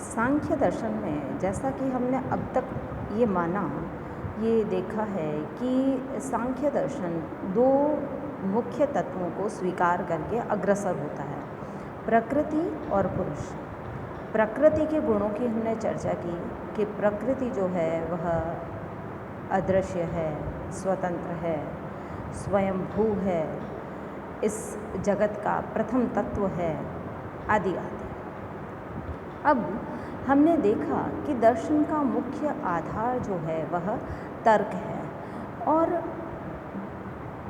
सांख्य दर्शन में जैसा कि हमने अब तक ये माना, ये देखा है कि सांख्य दर्शन दो मुख्य तत्वों को स्वीकार करके अग्रसर होता है, प्रकृति और पुरुष। प्रकृति के गुणों की हमने चर्चा की कि प्रकृति जो है वह अदृश्य है, स्वतंत्र है, स्वयंभू है, इस जगत का प्रथम तत्व है, आदि आदि। अब हमने देखा कि दर्शन का मुख्य आधार जो है वह तर्क है और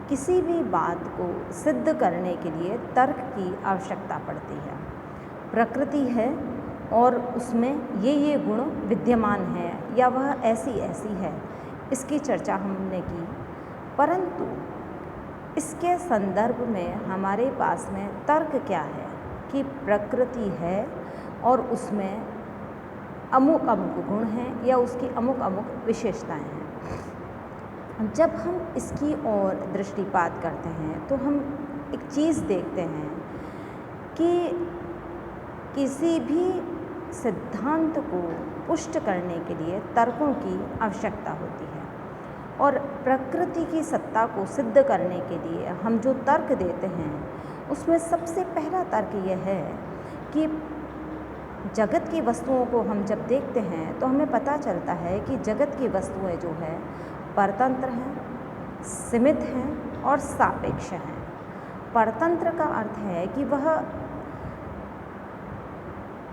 किसी भी बात को सिद्ध करने के लिए तर्क की आवश्यकता पड़ती है। प्रकृति है और उसमें ये गुण विद्यमान हैं या वह ऐसी ऐसी है, इसकी चर्चा हमने की। परंतु इसके संदर्भ में हमारे पास में तर्क क्या है कि प्रकृति है और उसमें अमुक अमुक गुण हैं या उसकी अमुक अमुक विशेषताएं हैं। जब हम इसकी ओर दृष्टिपात करते हैं तो हम एक चीज़ देखते हैं कि किसी भी सिद्धांत को पुष्ट करने के लिए तर्कों की आवश्यकता होती है और प्रकृति की सत्ता को सिद्ध करने के लिए हम जो तर्क देते हैं उसमें सबसे पहला तर्क यह है कि जगत की वस्तुओं को हम जब देखते हैं तो हमें पता चलता है कि जगत की वस्तुएं जो है परतंत्र हैं, सीमित हैं और सापेक्ष हैं। परतंत्र का अर्थ है कि वह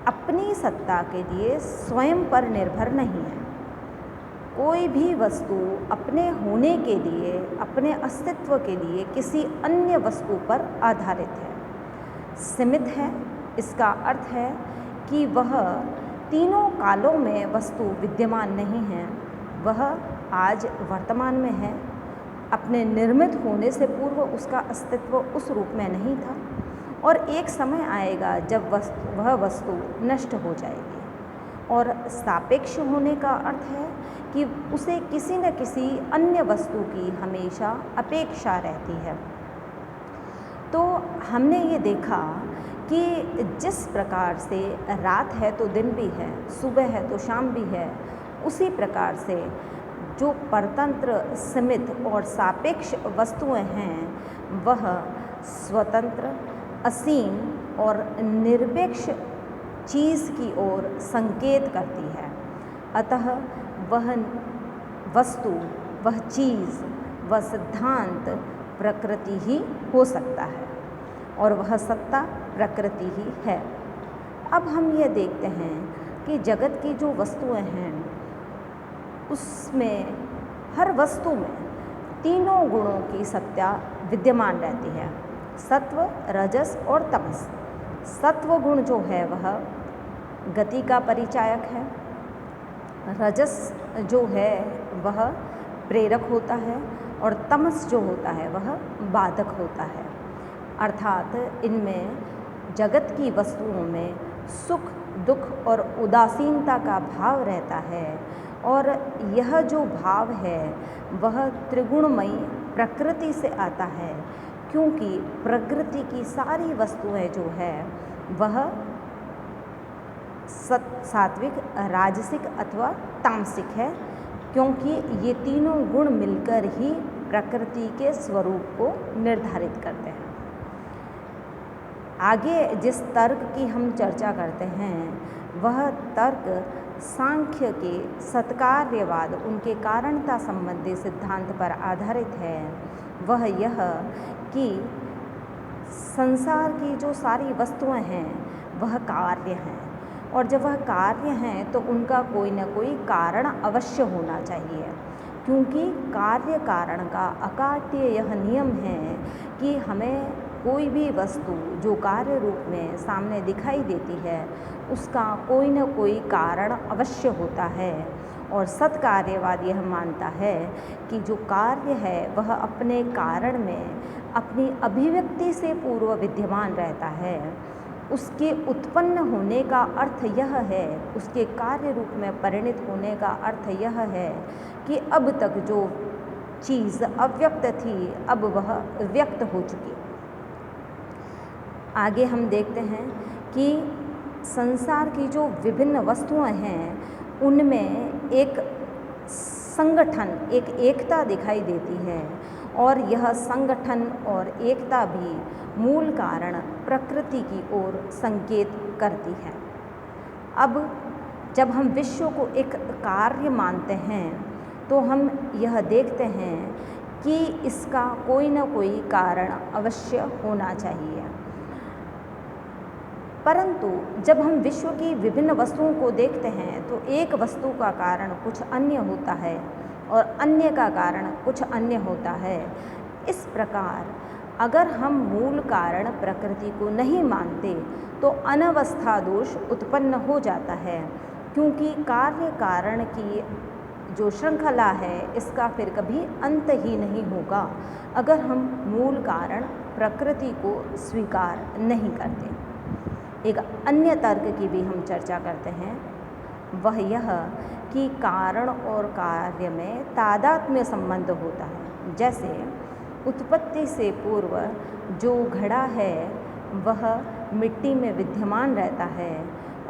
अपनी सत्ता के लिए स्वयं पर निर्भर नहीं है। कोई भी वस्तु अपने होने के लिए, अपने अस्तित्व के लिए किसी अन्य वस्तु पर आधारित है। सीमित है, इसका अर्थ है कि वह तीनों कालों में वस्तु विद्यमान नहीं है। वह आज वर्तमान में है, अपने निर्मित होने से पूर्व उसका अस्तित्व उस रूप में नहीं था और एक समय आएगा जब वह वस्तु नष्ट हो जाएगी। और सापेक्ष होने का अर्थ है कि उसे किसी न किसी अन्य वस्तु की हमेशा अपेक्षा रहती है। तो हमने ये देखा कि जिस प्रकार से रात है तो दिन भी है, सुबह है तो शाम भी है, उसी प्रकार से जो परतंत्र, सीमित और सापेक्ष वस्तुएं हैं वह स्वतंत्र, असीम और निरपेक्ष चीज़ की ओर संकेत करती है। अतः वह वस्तु, वह चीज़, वह सिद्धांत प्रकृति ही हो सकता है और वह सत्ता प्रकृति ही है। अब हम ये देखते हैं कि जगत की जो वस्तुएं हैं उसमें हर वस्तु में तीनों गुणों की सत्ता विद्यमान रहती है, सत्व, रजस और तमस। सत्व गुण जो है वह गति का परिचायक है, रजस जो है वह प्रेरक होता है और तमस जो होता है वह बाधक होता है। अर्थात इनमें जगत की वस्तुओं में सुख, दुख और उदासीनता का भाव रहता है और यह जो भाव है वह त्रिगुणमयी प्रकृति से आता है, क्योंकि प्रकृति की सारी वस्तुएं जो है वह सात्विक, राजसिक अथवा तामसिक है, क्योंकि ये तीनों गुण मिलकर ही प्रकृति के स्वरूप को निर्धारित करते हैं। आगे जिस तर्क की हम चर्चा करते हैं वह तर्क सांख्य के सत्कार्यवाद, उनके कारणता संबंधी सिद्धांत पर आधारित है। वह यह कि संसार की जो सारी वस्तुएं हैं वह कार्य हैं और जब वह कार्य हैं तो उनका कोई न कोई कारण अवश्य होना चाहिए, क्योंकि कार्य कारण का अकाट्य यह नियम है कि हमें कोई भी वस्तु जो कार्य रूप में सामने दिखाई देती है उसका कोई न कोई कारण अवश्य होता है। और सत्कार्यवाद यह मानता है कि जो कार्य है वह अपने कारण में अपनी अभिव्यक्ति से पूर्व विद्यमान रहता है। उसके उत्पन्न होने का अर्थ यह है, उसके कार्य रूप में परिणित होने का अर्थ यह है कि अब तक जो चीज़ अव्यक्त थी अब वह व्यक्त हो चुकी। आगे हम देखते हैं कि संसार की जो विभिन्न वस्तुएं हैं उनमें एक संगठन, एक एकता दिखाई देती है और यह संगठन और एकता भी मूल कारण प्रकृति की ओर संकेत करती है। अब जब हम विश्व को एक कार्य मानते हैं तो हम यह देखते हैं कि इसका कोई न कोई कारण अवश्य होना चाहिए, परंतु जब हम विश्व की विभिन्न वस्तुओं को देखते हैं तो एक वस्तु का कारण कुछ अन्य होता है और अन्य का कारण कुछ अन्य होता है। इस प्रकार अगर हम मूल कारण प्रकृति को नहीं मानते तो अनवस्था दोष उत्पन्न हो जाता है, क्योंकि कार्य कारण की जो श्रृंखला है इसका फिर कभी अंत ही नहीं होगा अगर हम मूल कारण प्रकृति को स्वीकार नहीं करते। एक अन्य तर्क की भी हम चर्चा करते हैं, वह यह कि कारण और कार्य में तादात्म्य संबंध होता है। जैसे उत्पत्ति से पूर्व जो घड़ा है वह मिट्टी में विद्यमान रहता है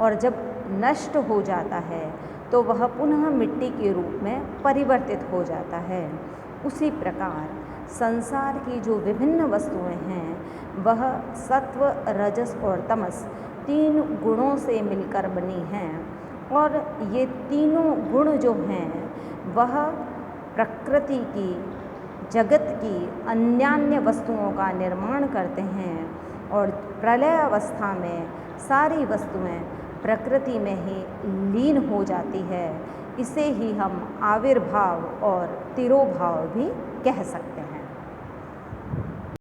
और जब नष्ट हो जाता है तो वह पुनः मिट्टी के रूप में परिवर्तित हो जाता है। उसी प्रकार संसार की जो विभिन्न वस्तुएं हैं वह सत्व, रजस और तमस तीन गुणों से मिलकर बनी हैं और ये तीनों गुण जो हैं वह प्रकृति की, जगत की अन्यान्य वस्तुओं का निर्माण करते हैं और प्रलय अवस्था में सारी वस्तुएं प्रकृति में ही लीन हो जाती है। इसे ही हम आविर्भाव और तिरोभाव भी कह सकते हैं।